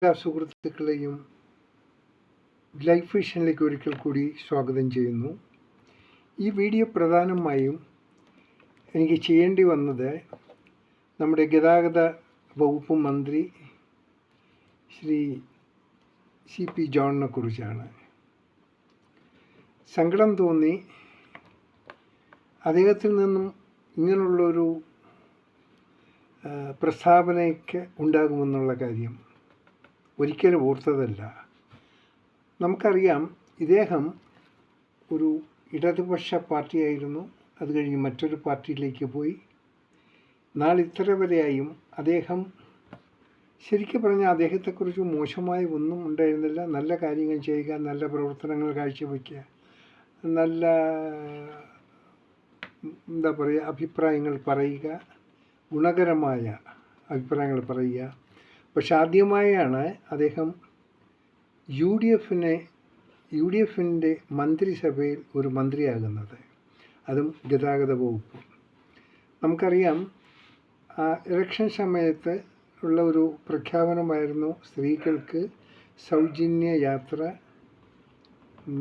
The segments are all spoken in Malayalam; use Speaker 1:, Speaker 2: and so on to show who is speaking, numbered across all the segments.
Speaker 1: എല്ലാ സുഹൃത്തുക്കളെയും ലൈഫ് വിഷനിലേക്ക് ഒരിക്കൽ കൂടി സ്വാഗതം ചെയ്യുന്നു. ഈ വീഡിയോ പ്രധാനമായും എനിക്ക് ചെയ്യേണ്ടി വന്നത് നമ്മുടെ ഗതാഗത വകുപ്പ് മന്ത്രി ശ്രീ CP ജോണിനെ കുറിച്ചാണ്. സങ്കടം തോന്നി. അദ്ദേഹത്തിൽ നിന്നും ഇങ്ങനെയുള്ളൊരു പ്രസ്താവനയൊക്കെ ഉണ്ടാകുമെന്നുള്ള കാര്യം ഒരിക്കലും ഓർത്തതല്ല. നമുക്കറിയാം, ഇദ്ദേഹം ഒരു ഇടതുപക്ഷ പാർട്ടിയായിരുന്നു. അത് കഴിഞ്ഞ് മറ്റൊരു പാർട്ടിയിലേക്ക് പോയി. നാളിത്ര വരെയായും അദ്ദേഹം, ശരിക്കും പറഞ്ഞാൽ അദ്ദേഹത്തെക്കുറിച്ച് മോശമായ ഒന്നും ഉണ്ടായിരുന്നില്ല. നല്ല കാര്യങ്ങൾ ചെയ്യുക, നല്ല പ്രവർത്തനങ്ങൾ കാഴ്ചവെക്കുക, നല്ല അഭിപ്രായങ്ങൾ പറയുക, ഗുണകരമായ അഭിപ്രായങ്ങൾ പറയുക. പക്ഷെ ആദ്യമായാണ് അദ്ദേഹം യു ഡി എഫിൻ്റെ മന്ത്രിസഭയിൽ ഒരു മന്ത്രിയാകുന്നത്, അതും ഗതാഗത വകുപ്പ്. നമുക്കറിയാം, ഇലക്ഷൻ സമയത്ത് ഉള്ള ഒരു പ്രഖ്യാപനമായിരുന്നു സ്ത്രീകൾക്ക് സൗജന്യ യാത്ര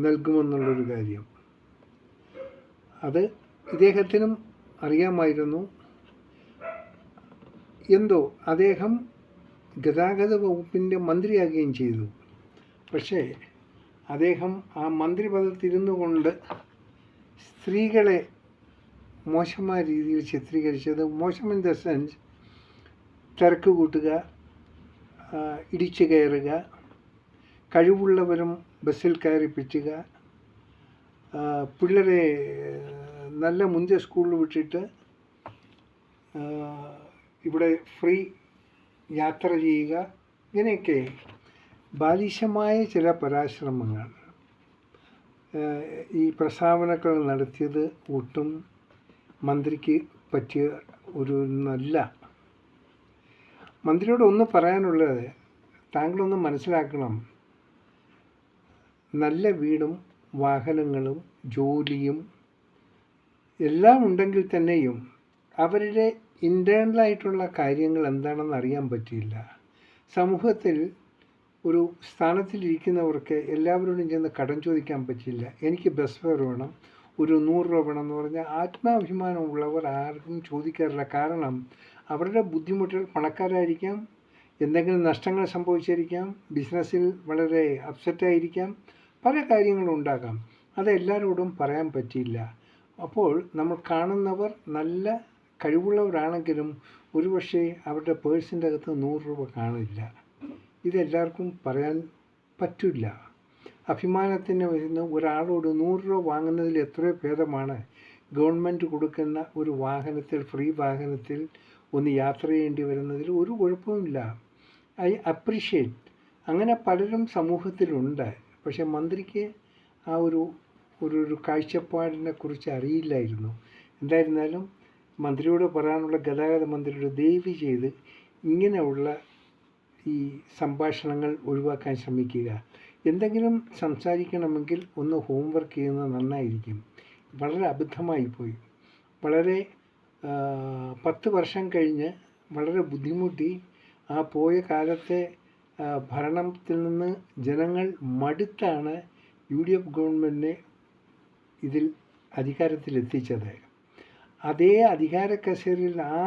Speaker 1: നൽകുമെന്നുള്ളൊരു കാര്യം. അത് ഇദ്ദേഹത്തിനും അറിയാമായിരുന്നു. എന്തോ അദ്ദേഹം ഗതാഗത വകുപ്പിൻ്റെ മന്ത്രിയാകുകയും ചെയ്തു. പക്ഷേ അദ്ദേഹം ആ മന്ത്രിപദത്തിരുന്നു കൊണ്ട് സ്ത്രീകളെ മോശമായ രീതിയിൽ ചിത്രീകരിച്ചത്, മോശം ഇൻ ദ സെൻസ് തിരക്ക് കൂട്ടുക, ഇടിച്ചു കയറുക, കഴിവുള്ളവരും ബസ്സിൽ കയറിപ്പിച്ചുക, പിള്ളേരെ നല്ല മുന്തിയ സ്കൂളിൽ വിട്ടിട്ട് ഇവിടെ ഫ്രീ യാത്ര ചെയ്യുക, ഇങ്ങനെയൊക്കെ ബാലിശമായ ചില പരാശ്രമങ്ങൾ ഈ പ്രസ്താവനകൾ നടത്തിയത് ഒട്ടും മന്ത്രിക്ക് പറ്റിയ ഒരു നല്ല. മന്ത്രിയോട് ഒന്ന് പറയാനുള്ളത്, താങ്കളൊന്ന് മനസ്സിലാക്കണം, നല്ല വീടും വാഹനങ്ങളും ജോലിയും എല്ലാം ഉണ്ടെങ്കിൽ തന്നെയും അവരുടെ ഇൻറ്റേർണലായിട്ടുള്ള കാര്യങ്ങൾ എന്താണെന്ന് അറിയാൻ പറ്റില്ല. സമൂഹത്തിൽ ഒരു സ്ഥാനത്തിലിരിക്കുന്നവർക്ക് എല്ലാവരോടും ചെന്ന് കടം ചോദിക്കാൻ പറ്റില്ല. എനിക്ക് ബസ് ഫെയർ വേണം, ഒരു 100 രൂപ വേണം എന്ന് പറഞ്ഞാൽ ആത്മാഭിമാനമുള്ളവർ ആർക്കും ചോദിക്കാറില്ല. കാരണം അവരുടെ ബുദ്ധിമുട്ടുകൾ, പണക്കാരായിരിക്കാം, എന്തെങ്കിലും നഷ്ടങ്ങൾ സംഭവിച്ചിരിക്കാം, ബിസിനസ്സിൽ വളരെ അപ്സെറ്റായിരിക്കാം, പല കാര്യങ്ങളുണ്ടാകാം. അതെല്ലാവരോടും പറയാൻ പറ്റില്ല. അപ്പോൾ നമ്മൾ കാണുന്നവർ നല്ല കഴിവുള്ളവരാണെങ്കിലും ഒരുപക്ഷെ അവരുടെ പേഴ്സിൻ്റെ അകത്ത് 100 രൂപ കാണില്ല. ഇതെല്ലാവർക്കും പറയാൻ പറ്റില്ല. അഭിമാനത്തിന് വരുന്ന ഒരാളോട് 100 രൂപ വാങ്ങുന്നതിൽ എത്രയോ ഭേദമാണ് ഗവൺമെൻറ് കൊടുക്കുന്ന ഒരു വാഹനത്തിൽ, ഫ്രീ വാഹനത്തിൽ ഒന്ന് യാത്ര ചെയ്യേണ്ടി വരുന്നതിൽ ഒരു കുഴപ്പമില്ല. I appreciate. അങ്ങനെ പലരും സമൂഹത്തിലുണ്ട്. പക്ഷെ മന്ത്രിക്ക് ആ ഒരു കാഴ്ചപ്പാടിനെ കുറിച്ച് അറിയില്ലായിരുന്നു. എന്തായിരുന്നാലും മന്ത്രിയോട് പറയാനുള്ള, ഗതാഗത മന്ത്രിയോട് ദയവ് ചെയ്ത് ഇങ്ങനെയുള്ള ഈ സംഭാഷണങ്ങൾ ഒഴിവാക്കാൻ ശ്രമിക്കുക. എന്തെങ്കിലും സംസാരിക്കണമെങ്കിൽ ഒന്ന് ഹോംവർക്ക് ചെയ്യുന്നത് നന്നായിരിക്കും. വളരെ അബദ്ധമായിപ്പോയി. വളരെ 10 വർഷം കഴിഞ്ഞ് വളരെ ബുദ്ധിമുട്ടി ആ പോയ കാലത്തെ ഭരണത്തിൽ നിന്ന് ജനങ്ങൾ മടുത്താണ് UDF ഗവൺമെൻറ്റിനെ ഇതിൽ അധികാരത്തിലെത്തിച്ചത്. അതേ അധികാര കസേരയിൽ ആ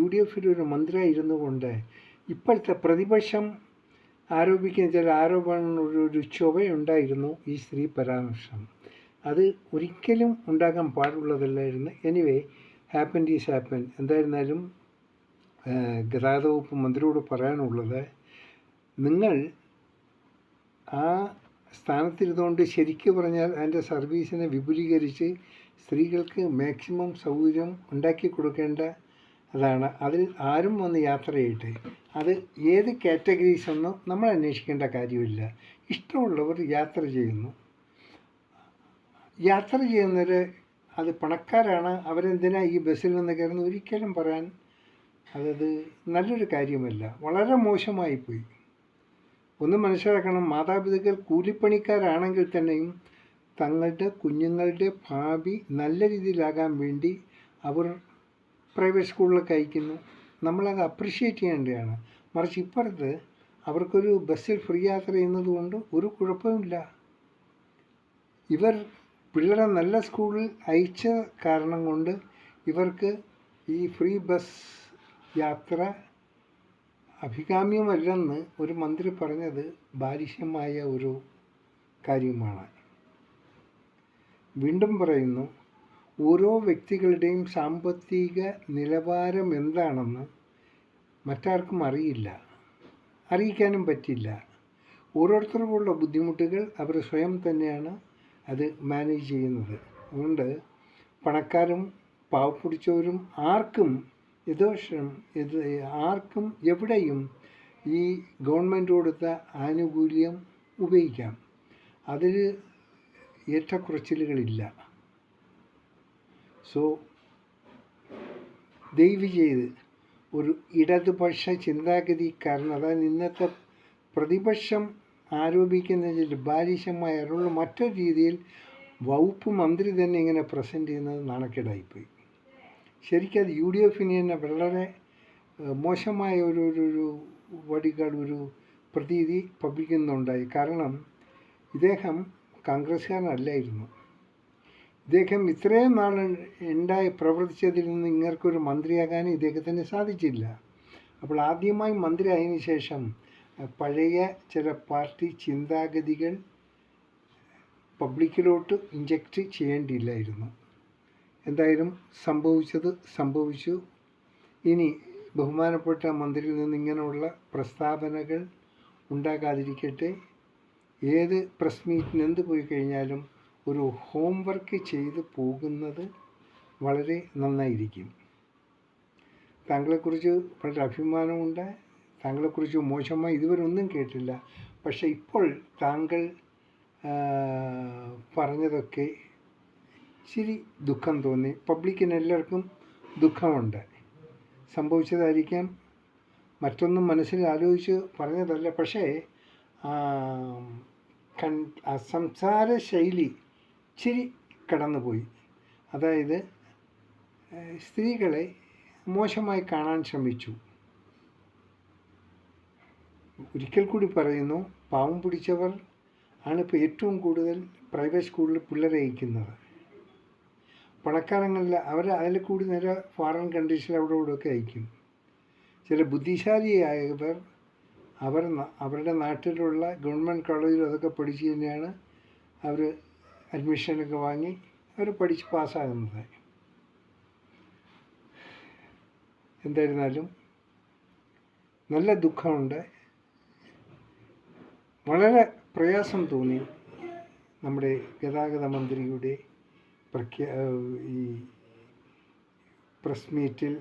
Speaker 1: UDFിൽ ഒരു മന്ത്രിയായിരുന്നു കൊണ്ട് ഇപ്പോഴത്തെ പ്രതിപക്ഷം ആരോപിക്കുന്ന ചില ആരോപണങ്ങളൊരു ചൊവ്വയുണ്ടായിരുന്നു ഈ സ്ത്രീ പരാമർശം. അത് ഒരിക്കലും ഉണ്ടാകാൻ പാടുള്ളതല്ലായിരുന്നു. Anyway, happen is happen. എന്തായിരുന്നാലും ഗതാഗത വകുപ്പ് മന്ത്രിയോട് പറയാനുള്ളത്, നിങ്ങൾ ആ സ്ഥാനത്തിരുന്നുകൊണ്ട് ശരിക്കും പറഞ്ഞാൽ അതിൻ്റെ സർവീസിനെ വിപുലീകരിച്ച് സ്ത്രീകൾക്ക് മാക്സിമം സൗകര്യം ഉണ്ടാക്കി കൊടുക്കേണ്ട അതാണ്. അതിൽ ആരും വന്ന് യാത്ര ചെയ്യട്ടെ. അത് ഏത് കാറ്റഗറീസ് ഒന്നും നമ്മൾ അന്വേഷിക്കേണ്ട കാര്യമില്ല. ഇഷ്ടമുള്ളവർ യാത്ര ചെയ്യുന്നു. യാത്ര ചെയ്യുന്നവർ അത് പണക്കാരാണ്, അവരെന്തിനാ ഈ ബസ്സിൽ വന്ന് കയറുന്നത് ഒരിക്കലും പറയാൻ അതത് നല്ലൊരു കാര്യമല്ല. വളരെ മോശമായിപ്പോയി. ഒന്ന് മനസ്സിലാക്കണം, മാതാപിതാക്കൾ കൂലിപ്പണിക്കാരാണെങ്കിൽ തന്നെയും തങ്ങളുടെ കുഞ്ഞുങ്ങളുടെ ഭാവി നല്ല രീതിയിലാകാൻ വേണ്ടി അവർ പ്രൈവറ്റ് സ്കൂളിലൊക്കെ അയക്കുന്നു. നമ്മളത് അപ്രിഷ്യേറ്റ് ചെയ്യേണ്ടതാണ്. മറിച്ച് ഇപ്പുറത്ത് അവർക്കൊരു ബസ്സിൽ ഫ്രീ യാത്ര ചെയ്യുന്നത് കൊണ്ട് ഒരു കുഴപ്പമില്ല. ഇവർ പിള്ളേരെ നല്ല സ്കൂളിൽ അയച്ച കാരണം കൊണ്ട് ഇവർക്ക് ഈ ഫ്രീ ബസ് യാത്ര അഭികാമ്യമല്ലെന്ന് ഒരു മന്ത്രി പറഞ്ഞത് ബാലിശമായ ഒരു കാര്യമാണ്. വീണ്ടും പറയുന്നു, ഓരോ വ്യക്തികളുടെയും സാമ്പത്തിക നിലവാരം എന്താണെന്ന് മറ്റാർക്കും അറിയില്ല, അറിയിക്കാനും പറ്റില്ല. ഓരോരുത്തർക്കുള്ള ബുദ്ധിമുട്ടുകൾ അവർ സ്വയം തന്നെയാണ് അത് മാനേജ് ചെയ്യുന്നത്. അതുകൊണ്ട് പണക്കാരും പാവപ്പിടിച്ചവരും ആർക്കും ആർക്കും എവിടെയും ഈ ഗവൺമെൻറ് കൊടുത്ത ആനുകൂല്യം ഉപയോഗിക്കാം. അതിൽ ഏറ്റക്കുറച്ചിലുകളില്ല. സോ ദയവ് ചെയ്ത് ഒരു ഇടതുപക്ഷ ചിന്താഗതിക്കാരൻ, അതായത് ഇന്നത്തെ പ്രതിപക്ഷം ആരോപിക്കുന്നതിൽ ബാലിശമായുള്ള മറ്റൊരു രീതിയിൽ വകുപ്പ് മന്ത്രി തന്നെ ഇങ്ങനെ പ്രസൻറ്റ് ചെയ്യുന്നത് നാണക്കേടായിപ്പോയി. ശരിക്കും അത് UDF തന്നെ വളരെ മോശമായ ഒരു വടികാട്, ഒരു പ്രതീതി പബ്ലിക്കിൽ നിന്നുണ്ടായി. കാരണം ഇദ്ദേഹം കോൺഗ്രസ്സുകാരനല്ലായിരുന്നു. ഇദ്ദേഹം ഇത്രയും നാൾ പ്രവർത്തിച്ചതിൽ നിന്ന് ഇങ്ങർക്കൊരു മന്ത്രിയാകാൻ ഇദ്ദേഹത്തിന് സാധിച്ചില്ല. അപ്പോൾ ആദ്യമായി മന്ത്രി ആയതിനു ശേഷം പഴയ ചില പാർട്ടി ചിന്താഗതികൾ പബ്ലിക്കിലോട്ട് ഇഞ്ചക്റ്റ് ചെയ്യേണ്ടിയില്ലായിരുന്നു. എന്തായാലും സംഭവിച്ചത് സംഭവിച്ചു. ഇനി ബഹുമാനപ്പെട്ട മന്ത്രിയിൽ നിന്ന് ഇങ്ങനെയുള്ള പ്രസ്താവനകൾ ഉണ്ടാകാതിരിക്കട്ടെ. ഏത് പ്രസ് മീറ്റിന് എന്ത് പോയി കഴിഞ്ഞാലും ഒരു ഹോംവർക്ക് ചെയ്ത് പോകുന്നത് വളരെ നന്നായിരിക്കും. താങ്കളെക്കുറിച്ച് വളരെ അഭിമാനമുണ്ട്. താങ്കളെക്കുറിച്ച് മോശമായി ഇതുവരെ ഒന്നും കേട്ടില്ല. പക്ഷേ ഇപ്പോൾ താങ്കൾ പറഞ്ഞതൊക്കെ ഇച്ചിരി ദുഃഖം തോന്നി. പബ്ലിക്കിന് എല്ലാവർക്കും ദുഃഖമുണ്ട്. സംഭവിച്ചതായിരിക്കാം, മറ്റൊന്നും മനസ്സിൽ ആലോചിച്ച് പറഞ്ഞതല്ല. പക്ഷേ സംസാര ശൈലി ഇച്ചിരി കടന്നുപോയി. അതായത് സ്ത്രീകളെ മോശമായി കാണാൻ ശ്രമിച്ചു. ഒരിക്കൽ കൂടി പറയുന്നു, പാവം പിടിച്ചവർ ആണിപ്പോൾ ഏറ്റവും കൂടുതൽ പ്രൈവറ്റ് സ്കൂളിൽ പിള്ളേരെ അയക്കുന്നത്. പണക്കാരങ്ങളിൽ അതിൽ കൂടി നേരെ ഫോറിൻ കൺട്രീസിൽ അവിടെ ഇവിടെയൊക്കെ അയക്കും. ചില ബുദ്ധിശാലിയായവർ അവരുടെ നാട്ടിലുള്ള ഗവൺമെൻറ് കോളേജിൽ അതൊക്കെ പഠിച്ച് തന്നെയാണ് അവർ അഡ്മിഷനൊക്കെ വാങ്ങി അവർ പഠിച്ച് പാസ്സാകുന്നത്. എന്തായിരുന്നാലും നല്ല ദുഃഖമുണ്ട്. വളരെ പ്രയാസം തോന്നി നമ്മുടെ ഗതാഗത മന്ത്രിയുടെ ഈ പ്രസ് മീറ്റിൽ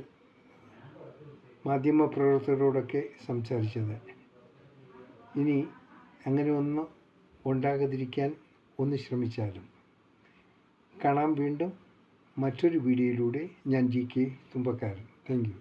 Speaker 1: മാധ്യമപ്രവർത്തകരോടൊക്കെ സംസാരിച്ചത്. ഇനി അങ്ങനെ ഒന്നും ഉണ്ടാകാതിരിക്കാൻ ഒന്ന് ശ്രമിച്ചാലും. കാണാം വീണ്ടും മറ്റൊരു വീഡിയോയിലൂടെ. ഞാൻ GK തുമ്പക്കാരൻ. Thank you.